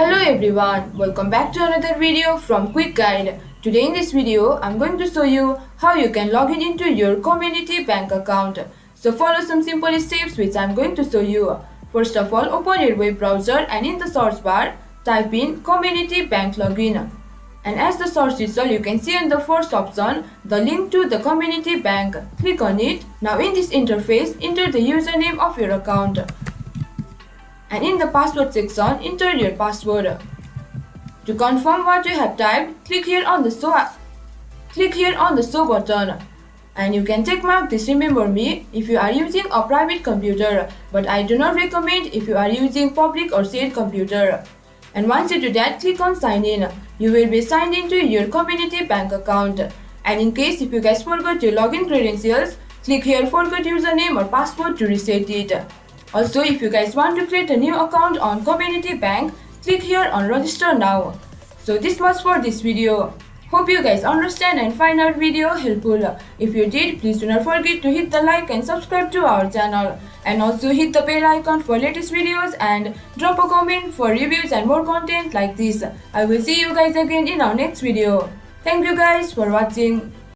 Hello everyone, welcome back to another video from Quick Guide. Today in this video, I'm going to show you how you can log in into your Comenity Bank account. So follow some simple steps which I'm going to show you. First of all, open your web browser and in the search bar, type in Comenity Bank login. And as the search result, you can see in the first option, the link to the Comenity Bank. Click on it. Now in this interface, enter the username of your account. And in the password section, enter your password. To confirm what you have typed, click here on the show button. And you can check mark this remember me if you are using a private computer, but I do not recommend if you are using public or shared computer. And once you do that, click on sign in. You will be signed into your Comenity Bank account. And in case if you guys forgot your login credentials, click here forgot username or password to reset it. Also, if you guys want to create a new account on Comenity Bank, click here on register now. So this much for this video. Hope you guys understand and find our video helpful. If you did, please do not forget to hit the like and subscribe to our channel. And also hit the bell icon for latest videos and drop a comment for reviews and more content like this. I will see you guys again in our next video. Thank you guys for watching.